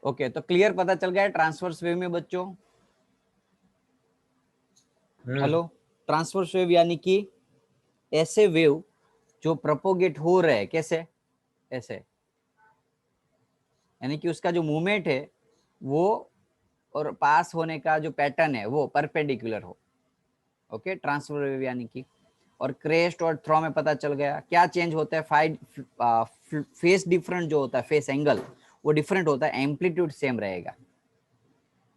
Okay, तो clear पता चल गया ट्रांसवर्स वेव में बच्चों? हेलो, ट्रांसवर्स वेव यानी कि ऐसे वेव जो प्रोपोगेट हो रहे हैं, कैसे? ऐसे, यानी कि उसका जो मूवमेंट है वो और पास होने का जो पैटर्न है वो परपेंडिकुलर हो। ओके, ट्रांसफर वेव यानी कि। और क्रेस्ट और थ्रो में पता चल गया क्या चेंज होता है। फेस डिफरेंट जो होता है, फेस एंगल वो डिफरेंट होता है, एम्पलीट्यूड सेम रहेगा।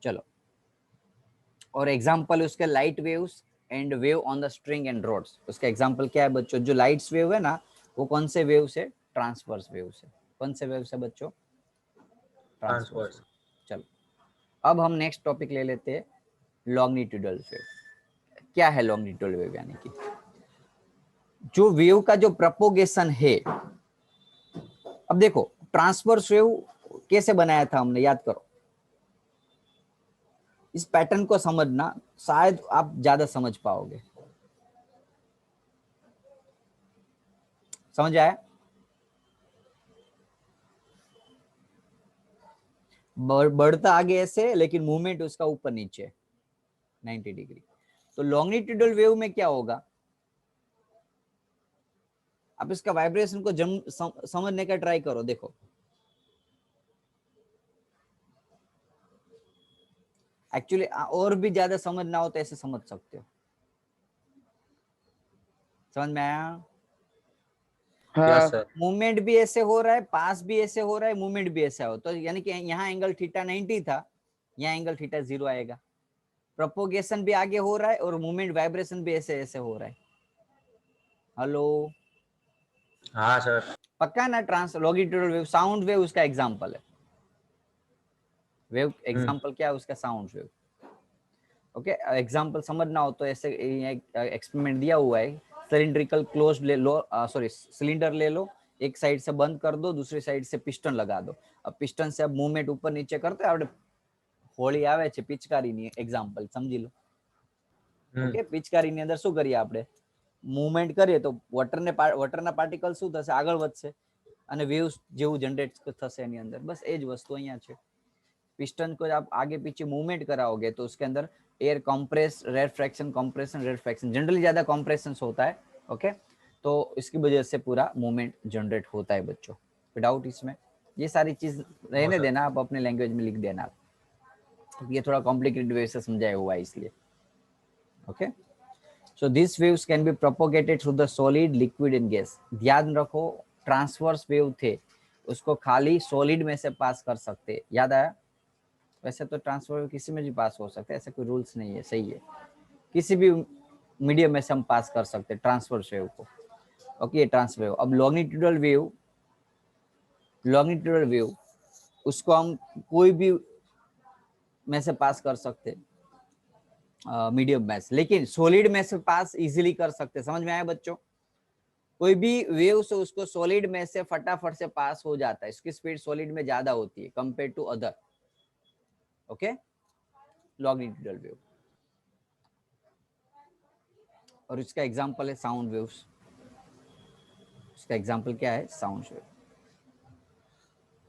चलो, और एग्जांपल उसके light waves and wave on the string and rods. उसका एग्जांपल क्या है बच्चों? जो लाइट्स वेव है ना, वो कौन से वेव से? ट्रांसवर्स वेव से। कौन से वेव से बच्चों? Transverse wave. चलो, अब हम नेक्स्ट टॉपिक ले लेते हैं, लॉन्गिट्यूडल वेव। क्या है लॉन्गिट्यूडल वेव? यानी कि जो वेव का जो प्रोपोगेशन है। अब देखो, ट्रांसवर्स वेव कैसे बनाया था हमने, याद करो। इस पैटर्न को समझना, शायद आप ज्यादा समझ पाओगे। समझ आया? बढ़ता आगे ऐसे, लेकिन मूवमेंट उसका ऊपर नीचे 90 डिग्री। तो लॉन्गिट्यूडल वेव में क्या होगा? आप इसका वाइब्रेशन को समझने का ट्राई करो। देखो, एक्चुअली और भी ज्यादा समझना हो तो ऐसे समझ सकते हो। समझ में आया? हाँ। मूवमेंट भी ऐसे हो रहा है, पास भी ऐसे हो रहा है, मूवमेंट भी ऐसा हो, तो यानी कि यहाँ एंगल थीटा 90 था, यहाँ एंगल थीटा 0 आएगा। प्रोपोगेशन भी आगे हो रहा है और मूवमेंट वाइब्रेशन भी ऐसे ऐसे हो रहा है। हेलो, हाँ सर। पक्का ना? लॉन्गिट्यूडल वेव, साउंड वेव उसका एग्जांपल है। वेव एग्जांपल क्या है उसका? Sound wave. ओके, एग्जांपल समझना हो तो ऐसे एक्सपेरिमेंट दिया हुआ है। सिलिंड्रिकल क्लोज ले लो, सॉरी सिलेंडर ले लो, एक साइड से बंद कर दो, दूसरी साइड से पिस्टन लगा दो। अब पिस्टन से अब मूवमेंट ऊपर नीचे करते हैं। આપણે હોળી આવે છે પિચકારીની એક્ઝામ્પલ સમજી લો। ઓકે, પિચકારીની અંદર શું કરીએ આપણે? મૂવમેન્ટ કરીએ તો વોટરના પાર્ટિકલ શું થશે? આગળ વધશે અને વેવ્સ જેવું જનરેટ થશે એની અંદર। બસ એ જ વસ્તુ અહીંયા છે। पिस्टन को आप आगे पीछे मूवमेंट कराओगे तो उसके अंदर एयर कंप्रेस, रेरफैक्शन, कंप्रेशन, रेरफैक्शन, जनरली ज्यादा कंप्रेशन होता है। ओके, तो इसकी वजह से पूरा मूवमेंट जनरेट होता है बच्चों। विदाउट इसमें ये सारी चीज रहने देना, आप अपने लैंग्वेज में लिख देना। ये थोड़ा कॉम्प्लिकेटेड वे से समझाया हुआ है इसलिए। Okay, so this waves can be propagated through the solid, liquid and gas. ध्यान रखो, ट्रांसवर्स वेव थे उसको खाली सॉलिड में से पास कर सकते। याद आया? वैसे तो ट्रांसफर किसी में भी पास हो सकता है, ऐसा कोई रूल्स नहीं है। सही है, किसी भी मीडियम में से हम पास कर सकते हैं ट्रांसफर वेव को। Okay, transfer wave. अब लॉन्गिट्यूडल वेव, लॉन्गिट्यूडल वेव उसको हम कोई भी में से पास कर सकते मीडियम में से, लेकिन सॉलिड में से पास इजीली कर सकते। समझ में आया बच्चों? कोई भी वेव से उसको सॉलिड में से फटाफट से पास हो जाता है, इसकी स्पीड सॉलिड में ज्यादा होती है compare to other. Okay, longitudinal wave. और इसका एग्जांपल है साउंड वेव्स। इसका एग्जांपल क्या है? Sound wave.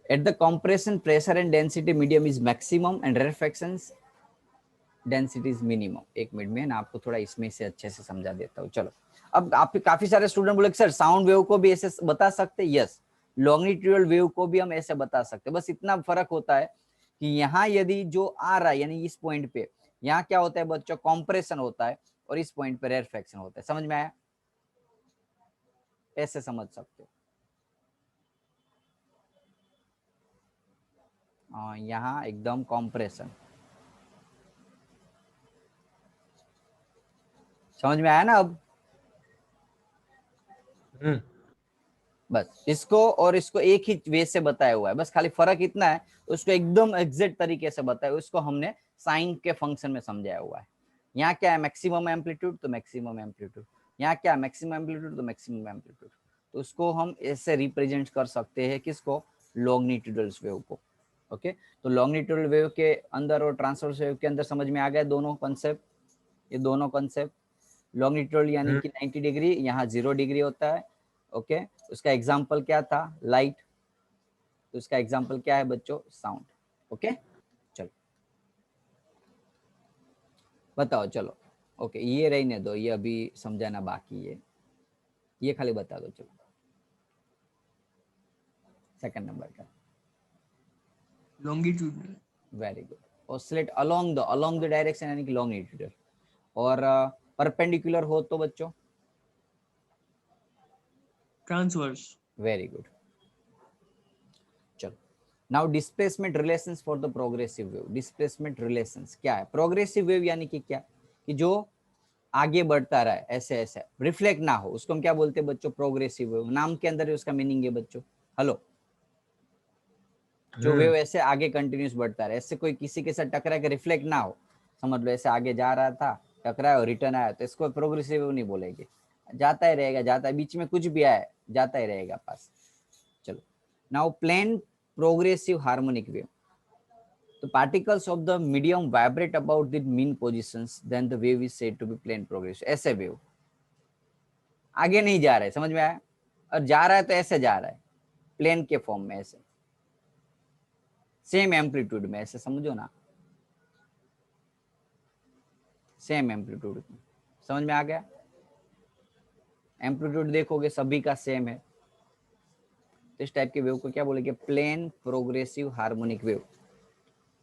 At the compression pressure and density medium is maximum and rarefaction density is minimum. एक मिनट में ना आपको थोड़ा इसमें से अच्छे से समझा देता हूँ। चलो, अब आप काफी सारे स्टूडेंट बोले सर साउंड वेव को भी ऐसे बता सकते? यस, लॉन्गिट्यूडल वेव को भी हम ऐसे बता सकते। बस इतना फर्क होता है कि यहाँ यदि जो आ रहा है, यानी इस पॉइंट पे यहाँ क्या होता है बच्चों? कॉम्प्रेशन होता है, और इस पॉइंट पे रेरफैक्शन होता है। समझ में आया? ऐसे समझ सकते हो। यहाँ एकदम कॉम्प्रेशन। समझ में आया ना अब? बस इसको और इसको एक ही वे से बताया हुआ है, बस खाली फर्क इतना है, उसको एकदम एग्जैक्ट तरीके से बताया, उसको हमने साइन के फंक्शन में समझाया हुआ है। यहाँ क्या है? मैक्सिमम एम्पलीट्यूड, तो मैक्सिमम एम्पलीट्यूड। यहाँ क्या है? मैक्सिमम एम्पलीट्यूड, तो मैक्सिमम एम्पलीट्यूड। तो उसको हम ऐसे रिप्रेजेंट कर सकते हैं, किसको? लॉन्गिट्यूडल वेव को। ओके, तो लॉन्गिट्यूडल वेव के अंदर और ट्रांसवर्स वेव के अंदर समझ में आ गया दोनों कॉन्सेप्ट। ये दोनों कॉन्सेप्ट, लॉन्गिट्यूडल यानी कि 90 डिग्री, यहाँ 0 डिग्री होता है। ओके, उसका एग्जाम्पल क्या था? लाइट। तो उसका एग्जाम्पल क्या है बच्चों? साउंड। ओके चलो बताओ चलो। ओके ये रहने दो, ये अभी समझाना बाकी है, ये खाली बता दो चलो। सेकंड नंबर का longitudinal, very good. Oscillate along the direction यानी कि लॉन्गिट्यूडल, और परपेंडिकुलर हो तो बच्चों transverse, वेरी गुड। चलो now displacement relations for the progressive wave. Displacement relations क्या है? प्रोग्रेसिव वेव यानी कि क्या, कि जो आगे बढ़ता रहा है ऐसे ऐसे, रिफ्लेक्ट ना हो, उसको हम क्या बोलते हैं बच्चों? Progressive wave. नाम के अंदर ही उसका मीनिंग है बच्चों। हेलो, जो वेव ऐसे आगे कंटिन्यूस बढ़ता रहे, ऐसे कोई किसी के साथ टकरा के रिफ्लेक्ट ना हो, समझ लो ऐसे आगे जा रहा था, टकराया और रिटर्न आया, तो इसको प्रोग्रेसिव वेव नहीं बोलेंगे। जाता ही रहेगा, जाता है, बीच में कुछ भी आया जाता ही रहेगा पास। चलो now plane progressive harmonic wave. The particles of the medium vibrate about the mean positions, then the wave is said to be plane progressive. ऐसे वेव आगे नहीं जा रहा है, समझ में आया? और जा रहा है तो ऐसे जा रहा है, प्लेन के फॉर्म में, ऐसे सेम एम्पलीट्यूड में, ऐसे समझो ना, सेम एम्पलीट्यूड। समझ में आ गया? एम्पलीट्यूड देखोगे सभी का सेम है, तो इस टाइप के वेव को क्या बोलेंगे? Plane progressive harmonic wave.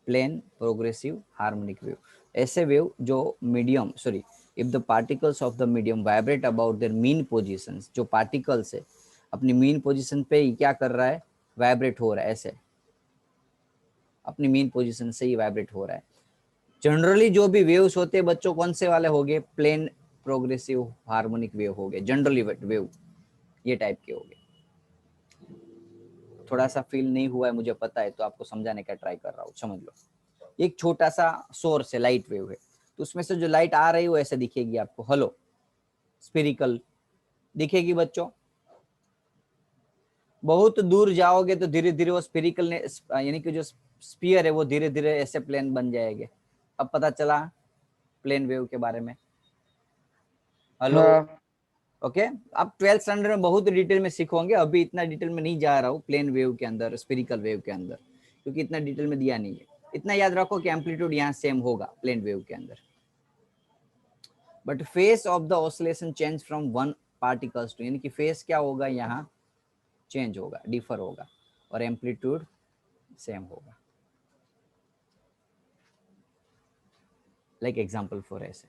Plane progressive harmonic wave. ऐसे वेव जो medium sorry if the particles of the medium vibrate about their mean positions, जो पार्टिकल्स है अपनी मीन पोजीशन पे ही क्या कर रहा है? वाइब्रेट हो रहा है, ऐसे अपनी मीन पोजीशन से ही वाइब्रेट हो रहा है। जनरली जो भी वेव्स होते हैं बच्चों, कौन से वाले हो गए? प्लेन प्रोग्रेसिव हार्मोनिक वेव हो गए, जनरली वेव ये टाइप के हो गए। थोड़ा सा फील नहीं हुआ है मुझे पता है, तो आपको समझाने का ट्राई कर रहा हूँ, समझ लो। एक छोटा सा सोर्स है, लाइट वेव है, तो उसमें से जो लाइट आ रही है वो ऐसे दिखेगी आपको, हेलो, स्फेरिकल दिखेगी बच्चों। बहुत दूर जाओगे तो धीरे धीरे वो स्फेरिकल यानी कि जो स्फीयर है वो धीरे धीरे ऐसे प्लेन बन जाएंगे। अब पता चला प्लेन वेव के बारे में। हेलो ओके आप 12th स्टैंडर्ड में बहुत डिटेल में सीखोगे, अभी इतना डिटेल में नहीं जा रहा हूँ प्लेन वेव के अंदर, स्फेरिकल वेव के अंदर, क्योंकि इतना डिटेल में दिया नहीं है। इतना याद रखो कि एम्पलीट्यूड यहाँ सेम होगा प्लेन वेव के अंदर, but phase of the oscillation change from one particles to, यानी कि फेस क्या होगा? यहाँ चेंज होगा, डिफर होगा, और एम्पलीट्यूड सेम होगा। लाइक एग्जांपल फॉर ऐसे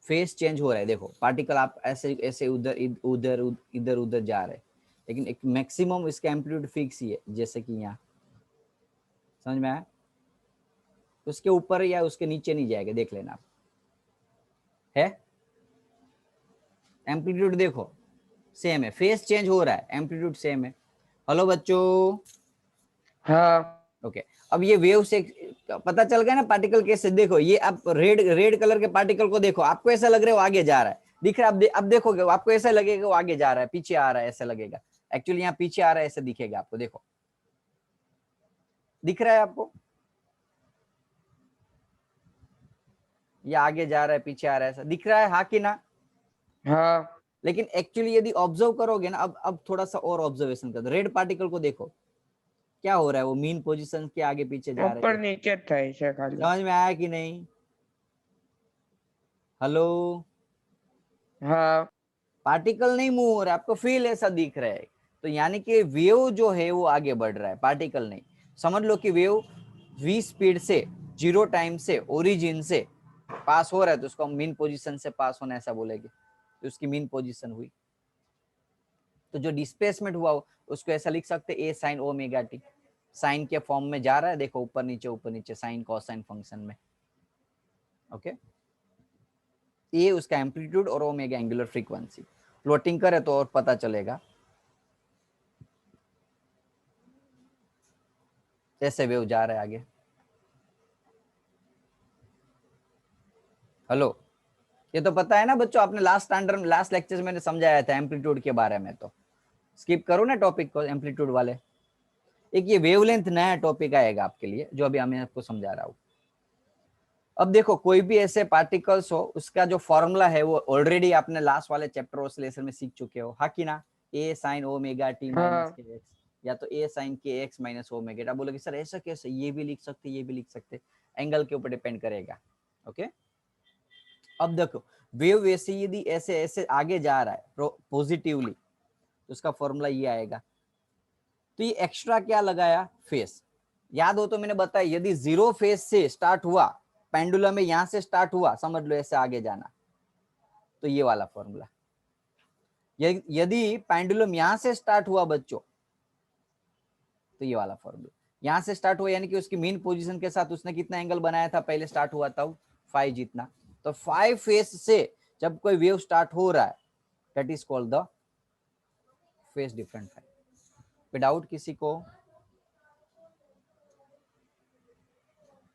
फेस चेंज हो रहा है, देखो पार्टिकल आप ऐसे ऐसे उधर उधर इधर उधर जा रहे हैं, लेकिन एक मैक्सिमम इसका एम्पलीट्यूड फिक्स ही है, जैसे कि यहाँ, समझ में आया? उसके ऊपर या उसके नीचे नहीं जाएगा, देख लेना आप, है एम्पलीट्यूड देखो सेम है, फेस चेंज हो रहा है, एम्पलीट्यूड सेम है। हेलो बच्चों, हाँ ओके अब ये वेव से पता चल गया ना पार्टिकल कैसे। देखो ये आप रेड कलर के पार्टिकल को देखो, आपको ऐसा लग रहा है वो आगे जा रहा है, दिख रहा है, अब देखोगे आपको ऐसा लगेगा वो आगे जा रहा है, पीछे आ रहा है, ऐसा लगेगा। एक्चुअली यहाँ पीछे आ रहा है, ऐसा दिखेगा आपको, देखो दिख रहा है आपको, या आगे जा रहा है, पीछे आ रहा है, ऐसा दिख रहा है, हाँ कि ना? हाँ लेकिन एक्चुअली यदि ऑब्जर्व करोगे ना, अब थोड़ा सा और ऑब्जर्वेशन कर, रेड पार्टिकल को देखो क्या हो रहा है, वो मीन पोजीशन के आगे पीछे जा रहे ऊपर हैं। नीचे था ऐसे खाली। समझ में आया कि नहीं? हेलो, हाँ पार्टिकल नहीं मूव हो रहा है, आपको फील ऐसा दिख रहा है, तो यानी कि वेव जो है वो आगे बढ़ रहा है, पार्टिकल नहीं। समझ लो कि वेव v स्पीड से 0 टाइम से ओरिजिन से पास हो रहा है, तो उसको हम मीन पोजीशन से पास होना ऐसा बोलेंगे, तो उसकी मीन पोजीशन हुई। तो जो डिस्प्लेसमेंट हुआ उसको ऐसा लिख सकते ए साइन ओमेगा टी, साइन के फॉर्म में जा रहा है, देखो ऊपर नीचे साइन कोसाइन फंक्शन में। ओके ए उसका एम्पलीट्यूड और ओमेगा एंगुलर फ्रीक्वेंसी, प्लॉटिंग करे तो और पता चलेगा। ऐसे वेव जा रहा है आगे। हेलो, ये तो पता है ना बच्चों, आपने लास्ट स्टैंडर्ड में लास्ट लेक्चर में मैंने समझाया था एम्पलीट्यूड के बारे में, तो स्किप करो ना टॉपिक को एम्पलीट्यूड वाले। एक ये वेवलेंथ नया टॉपिक आएगा आपके लिए, जो अभी मैं आपको समझा रहा हूँ। अब देखो कोई भी ऐसे पार्टिकल्स हो, उसका जो फॉर्मूला है वो ऑलरेडी आपने लास्ट वाले चैप्टर ऑसिलेशन में सीख चुके हो, हाँ कि ना? ए साइन ओमेगा टी माइनस हाँ के एक्स, या तो ए साइन के एक्स माइनस ओमेगा। आप बोलोगे सर ऐसा कैसे, ये भी लिख सकते, ये भी लिख सकते, एंगल के ऊपर डिपेंड करेगा। ओके अब देखो वेव वैसे यदि ऐसे ऐसे आगे जा रहा है पॉजिटिवली तो उसका फॉर्मूला ये आएगा। तो ये एक्स्ट्रा क्या लगाया, फेस। याद हो तो मैंने बताया यदि जीरो फेस से स्टार्ट हुआ, पेंडुलम में यहां से स्टार्ट हुआ, समझ लो ऐसे आगे जाना, तो ये वाला फॉर्मूला। यदि पेंडुलम यहां से स्टार्ट हुआ बच्चों, तो ये वाला फॉर्मूला। यहां से स्टार्ट हुआ यानी कि उसकी मीन पोजीशन के साथ उसने कितना एंगल बनाया था, पहले स्टार्ट हुआ था 5 जितना। तो 5 फेस से जब कोई वेव स्टार्ट हो रहा है, that is called the face different है। विदाउट किसी को,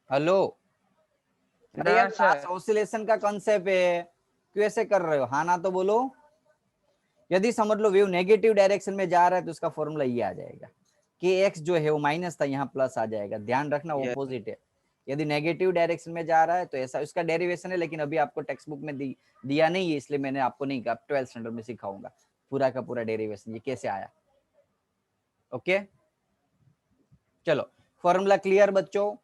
हेलो अरे यार क्लास ऑसिलेशन का कॉन्सेप्ट है, क्यों ऐसे कर रहे हो, हाँ ना तो बोलो। यदि समझ लो वेव नेगेटिव डायरेक्शन में जा रहा है तो उसका फॉर्मूला ये आ जाएगा, के एक्स जो है वो माइनस था, यहाँ प्लस आ जाएगा, ध्यान रखना ऑपोजिट है। यदि नेगेटिव डायरेक्शन में जा रहा है तो ऐसा उसका डेरिवेशन है, लेकिन अभी आपको टेक्स्ट बुक में दिया नहीं है, इसलिए मैंने आपको नहीं कहा, 12th स्टैंडर्ड में सिखाऊंगा पूरा का पूरा डेरिवेशन ये कैसे आया। ओके चलो फॉर्मूला क्लियर बच्चों,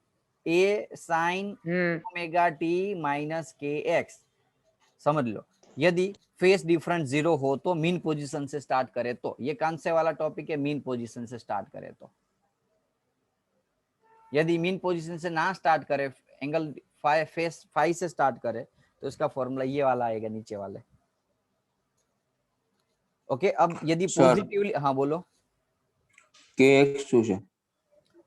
ए साइन ओमेगा टी माइनस के एक्स। समझ लो यदि फेस डिफरेंस 0 हो तो मीन पोजीशन से स्टार्ट करे तो, ये कौन से वाला टॉपिक है, मीन पोजीशन से स्टार्ट करे तो। यदि मीन पोजीशन से ना स्टार्ट करे, एंगल फेस 5 से स्टार्ट करे, तो इसका फॉर्मूला ये वाला आएगा नीचे वाले। ओके अब यदि पॉजिटिवली, हाँ बोलो કે એક્સ શું છે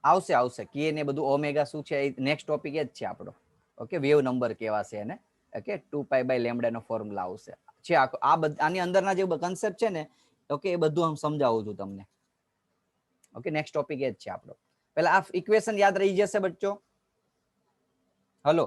આવશે કે ને બધું ઓમેગા શું છે, નેક્સ્ટ ટોપિક એ જ છે આપણો। ઓકે વેવ નંબર કેવા છે એને, ઓકે 2π/λ નો ફોર્મ્યુલા આવશે છે આ આની અંદરના જે કન્સેપ્ટ છે ને, ઓકે એ બધું હું સમજાવું છું તમને। ઓકે નેક્સ્ટ ટોપિક એ જ છે આપણો। पहले आप इक्वेशन याद रही जैसे बच्चों, हेलो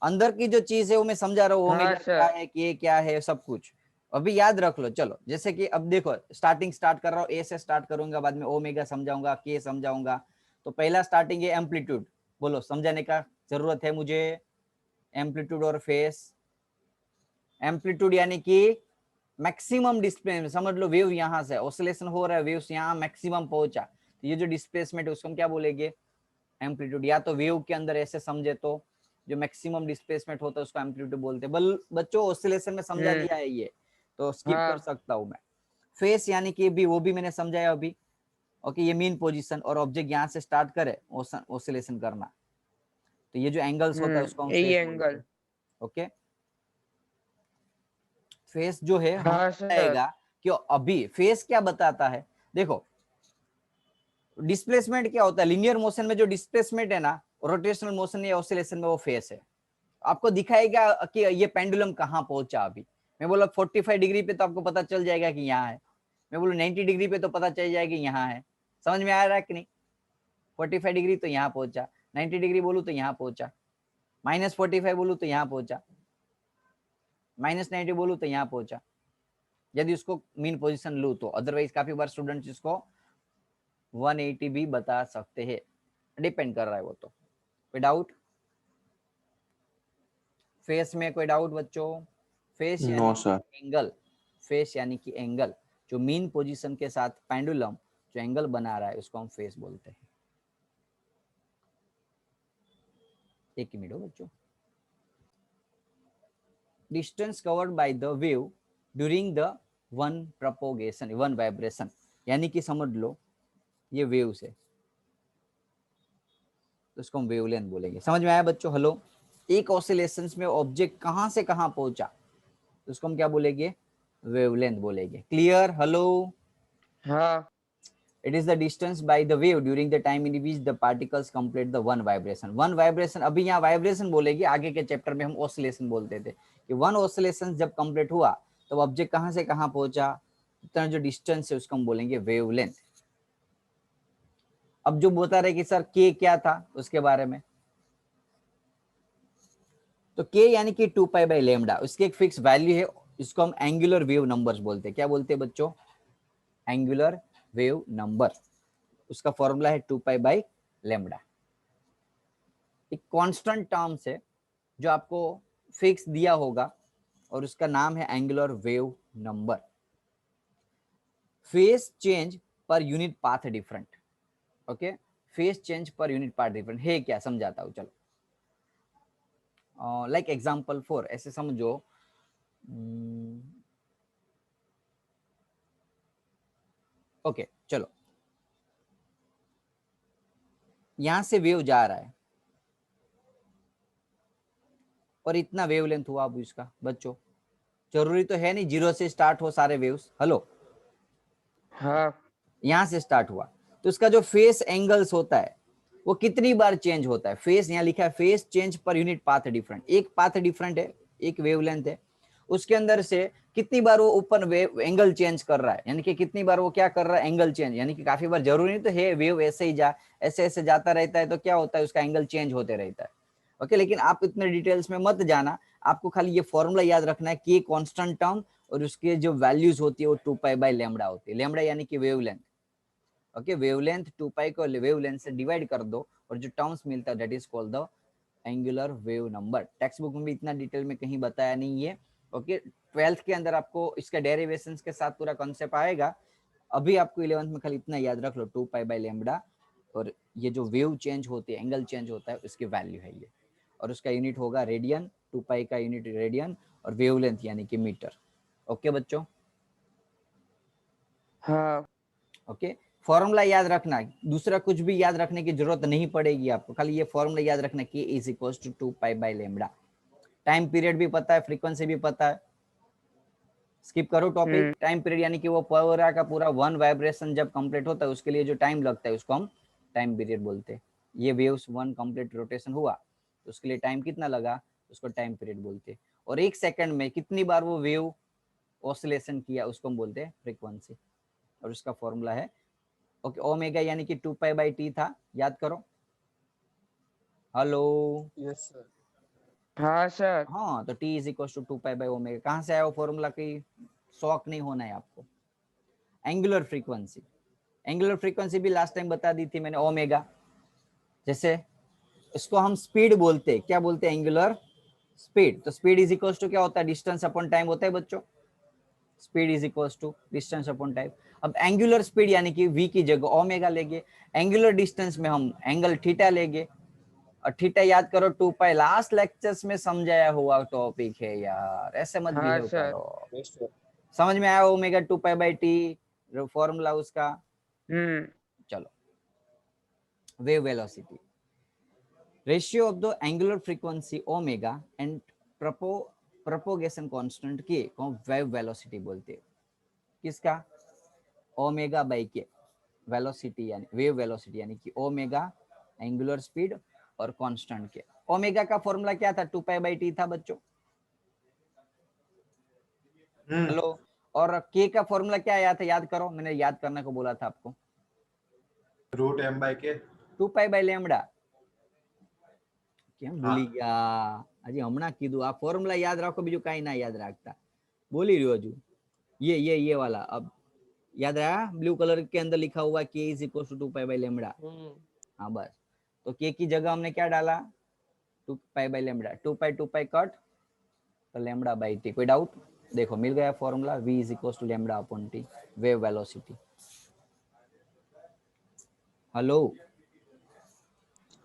अंदर की जो चीज है वो मैं समझा रहा हूँ, ओमेगा क्या है, के क्या है, सब कुछ अभी याद रख लो। चलो जैसे कि अब देखो स्टार्ट कर रहा हूँ, ए से स्टार्ट करूंगा, बाद में ओमेगा समझाऊंगा, के समझाऊंगा। तो पहला स्टार्टिंग है एम्पलीट्यूड, बोलो समझाने का जरूरत है मुझे, एम्पलीट्यूड और फेस। एम्पलीट्यूड यानी कि मैक्सिमम डिस्प्लेसमेंट, समझ लो वेव यहाँ से ऑसिलेशन हो रहा है, वेव्स यहाँ मैक्सिमम पहुंचा, तो ये जो डिस्प्लेसमेंट है उसको हम क्या बोलेंगे, एम्पलीट्यूड। या तो वेव के अंदर ऐसे समझे तो जो मैक्सिमम डिस्प्लेसमेंट होता है उसको एम्पलीट्यूड बोलते हैं। बच्चों ऑसिलेशन में समझा दिया है ये, तो स्किप कर सकता हूं मैं। फेस यानी कि भी वो भी मैंने समझाया अभी। ओके ये मीन पोजीशन और ऑब्जेक्ट यहाँ से स्टार्ट करे ऑसिलेशन करना, तो ये जो एंगल्स होता है उसको हम फेस बोलते हैं। ओके फेस जो है आएगा कि अभी फेस क्या बताता है, देखो डिस्प्लेसमेंट क्या होता है, लीनियर मोशन में जो डिस्प्लेसमेंट है ना, रोटेशनल मोशन या ऑसिलेशन में वो फेस है। आपको दिखाएगा कि ये पेंडुलम कहाँ पहुंचा। अभी मैं बोला 45 डिग्री पे तो आपको पता चल जाएगा कि यहाँ है, मैं बोलूँ 90 डिग्री पे तो पता चल जाएगा कि यहाँ है। समझ में आ रहा है कि नहीं, 45 डिग्री तो यहाँ पहुंचा, 90 डिग्री बोलूँ तो यहाँ पहुंचा, -45 बोलूँ तो यहाँ पहुंचा, -90 बोलूँ तो यहाँ पहुंचा, यदि उसको मीन पोजिशन लू तो। अदरवाइज काफी बार स्टूडेंट्स इसको 180 भी बता सकते हैं, डिपेंड कर रहा है वो तो। कोई डाउट फेस में, कोई डाउट बच्चों? फेस यानी एंगल, फेस यानी कि एंगल जो मीन पोजीशन के साथ पेंडुलम जो एंगल बना रहा है उसको हम फेस बोलते हैं। एक मिनट बच्चों, distance covered by the wave during the one propagation, one vibration, यानी कि समझ लो ये वेव्स है तो उसको हम वेवलेंथ बोलेंगे। समझ में आया बच्चों? हेलो एक ऑसिलेशंस में ऑब्जेक्ट कहां से कहां पहुंचा तो उसको हम क्या बोलेंगे, वेवलेंथ बोलेंगे। क्लियर? हेलो हाँ it is the distance by the wave during the time in which the particles complete the one vibration. One vibration अभी यहाँ वाइब्रेशन बोलेगी, आगे के चैप्टर में हम ऑसिलेशन बोलते थे कि वन ऑसिलेशन जब कंप्लीट हुआ तो ऑब्जेक्ट कहां से कहां पहुंचा, इतना जो डिस्टेंस है उसको हम बोलेंगे वेवलेंथ। अब जो बता रहे कि सर के क्या था उसके बारे में, तो के यानी कि 2π/λ, उसकी एक फिक्स वैल्यू है, इसको हम एंगुलर वेव नंबर्स बोलते हैं। क्या बोलते हैं बच्चों? एंगुलर वेव नंबर, उसका फॉर्मूला है 2π/λ। एक कांस्टेंट टर्म है जो आपको फिक्स दिया होगा और उसका नाम है angular wave number. Face change per unit path different, okay, face change per unit path different है क्या, समझाता हूँ चलो। लाइक एग्जांपल 4 ऐसे समझो, ओके चलो, यहां से वेव जा रहा है और इतना वेवलेंथ हुआ अब इसका बच्चों, जरूरी तो है नहीं जीरो से स्टार्ट हो सारे वेव्स, हेलो, हाँ यहां से स्टार्ट हुआ तो उसका जो फेस एंगल्स होता है वो कितनी बार चेंज होता है, फेस यहाँ लिखा है face change per unit path different, एक पाथ डिफरेंट है, एक वेवलेंथ है, उसके अंदर से कितनी बार वो ऊपर वेव एंगल चेंज कर रहा है, यानी कि कितनी बार वो क्या कर रहा है, एंगल चेंज, यानी कि काफी बार, जरूरी नहीं तो है वेव ऐसे ही जा ऐसे ऐसे जाता रहता है तो क्या होता है उसका एंगल चेंज होते रहता है, ओके। लेकिन आप इतने डिटेल्स में मत जाना, आपको खाली ये फॉर्मूला याद रखना है कि कांस्टेंट टर्म और उसके जो वैल्यूज होती है वो 2π/λ होती है, लैम्बडा यानी कि वेवलेंथ, ओके, वेवलेंथ 2π को वेवलेंथ से डिवाइड कर दो और जो टर्म्स मिलता है that is called the angular wave number. Text book में भी इतना डिटेल में कहीं बताया नहीं है, ओके। 12th के अंदर आपको इसका डेरिवेशंस के साथ पूरा कॉन्सेप्ट आएगा, अभी आपको 11th में खाली इतना याद रख लो 2π/λ, और ये जो वेव चेंज होती है, एंगल चेंज होता है, उसकी वैल्यू है ये, और उसका यूनिट होगा रेडियन, 2π का यूनिट रेडियन और वेवलेंथ यानी कि मीटर, ओके बच्चों, हाँ ओके। फॉर्मूला याद रखना, दूसरा कुछ भी याद रखने की जरूरत नहीं पड़ेगी आपको, खाली ये फॉर्मूला याद रखना कि K = 2π/λ। टाइम पीरियड भी पता है, फ्रीक्वेंसी भी पता है, स्किप करो टॉपिक। टाइम पीरियड यानी कि वो पूरा का पूरा वन वाइब्रेशन जब कंप्लीट होता है उसके लिए जो टाइम लगता है उसको हम टाइम पीरियड बोलते हैं। ये वेव्स वन कंप्लीट रोटेशन हुआ तो उसके लिए टाइम कितना लगा, उसको टाइम पीरियड बोलते हैं। और एक सेकंड में कितनी बार वो वेव ऑसिलेशन किया उसको हम बोलते हैं फ्रीक्वेंसी, और उसका फॉर्मूला है ओके ओमेगा यानी कि 2π/t था, याद करो, हेलो, यस सर। हाँ सर। हाँ तो t = 2π/ω, कहाँ से आया वो फॉर्मूला, की शॉक नहीं होना है आपको। एंगुलर फ्रीक्वेंसी, एंगुलर फ्रीक्वेंसी भी लास्ट टाइम बता दी थी मैंने, ओमेगा, जैसे इसको हम स्पीड बोलते हैं, क्या बोलते हैं, एंगुलर स्पीड। तो स्पीड = क्या होता है, डिस्टेंस अपॉन टाइम होता है बच्चों, स्पीड = डिस्टेंस अपॉन टाइम। अब एंगुलर स्पीड यानी कि v की जगह ओमेगा लेंगे, एंगुलर डिस्टेंस में हम एंगल थीटा लेंगे, और थीटा याद करो 2π, लास्ट लेक्चर्स में समझाया हुआ टॉपिक है यार, ऐसे मत हाँ बिहेव सर। करो। Yes sir. समझ में आया ओमेगा 2π/t फॉर्मूला उसका। चलो, wave velocity, ratio of the angular frequency omega and propagation constant के को वेव वेलोसिटी बोलते हैं। किसका, ओमेगा बाई के वेलोसिटी यानी वेव वेलोसिटी यानी कि ओमेगा एंगुलर स्पीड और कांस्टेंट के। ओमेगा का फॉर्मूला क्या था, 2π/t था बच्चों, हेलो। और के का फॉर्मूला क्या आया था, याद करो, मैंने याद करने को बोला था आपको, √m/k 2π/λ। કેમ ભૂલી ગયા, હજી હમણાં કીધું, આ ફોર્મ્યુલા યાદ રાખો, બીજું કાંઈ ના યાદ રાખતા, બોલી રહ્યો હજુ, ये वाला अब याद आया, ब्लू कलर के अंदर लिखा हुआ K = 2π/λ। हाँ बस, तो K की जगह हमने क्या डाला, 2π/λ, 2π कट तो λ/t, कोई डाउट, देखो मिल गया formula, v = λ/t, wave velocity, hello,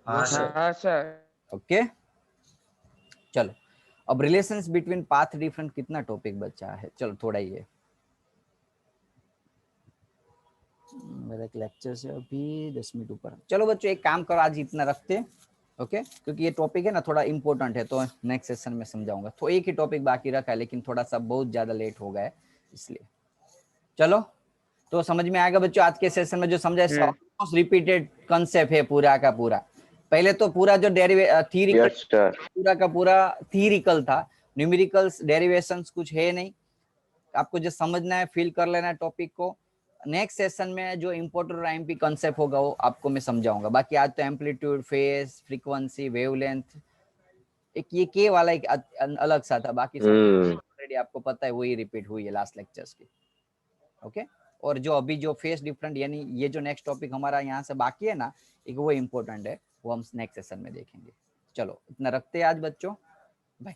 हाँ सर। हाँ सर। ओके। चलो, अब रिलेशंस बिटवीन पाथ डिफरेंट कितना टॉपिक बचा है, चलो थोड़ा ही है, मेरा एक लेक्चर से अभी 10 मिनट ऊपर। चलो बच्चों एक काम करो, आज इतना रखते हैं, ओके, क्योंकि ये टॉपिक है ना थोड़ा इंपॉर्टेंट है, तो नेक्स्ट सेशन में समझाऊंगा। तो एक ही टॉपिक बाकी रखा है, लेकिन थोड़ा सा बहुत ज्यादा लेट हो गया है इसलिए। चलो, तो समझ में आएगा बच्चों, आज के सेशन में जो समझा है रिपीटेड कंसेप्ट है पूरा का पूरा। पहले तो पूरा जो थ्योरिकल पूरा का पूरा थ्योरिकल था, न्यूमेरिकल्स डेरिवेशंस कुछ है नहीं, आपको जो समझना है फील कर लेना है टॉपिक को। नेक्स्ट सेशन में जो इम्पोर्टेंट आईएमपी कंसेप्ट होगा वो आपको मैं समझाऊंगा। बाकी आज तो एम्पलीट्यूड, फेज, फ्रीक्वेंसी, वेवलेंथ, एक ये के वाला एक अलग सा था, बाकी ऑलरेडी आपको पता है वही रिपीट हुई है लास्ट लेक्चर्स की, ओके। और जो अभी जो फेस डिफरेंट यानी ये जो नेक्स्ट टॉपिक हमारा यहाँ से बाकी है ना, एक वो इम्पोर्टेंट है, वो हम नेक्स्ट सेशन में देखेंगे। चलो इतना रखते हैं आज बच्चों, बाय।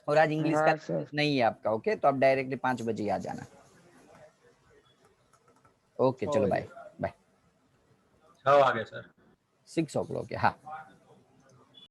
और आज इंग्लिश हाँ का सर। नहीं है आपका, ओके, तो आप डायरेक्टली 5 बजे आ जाना। ओके चलो बाय बाय 6 वागे सर 6 o'clock हाँ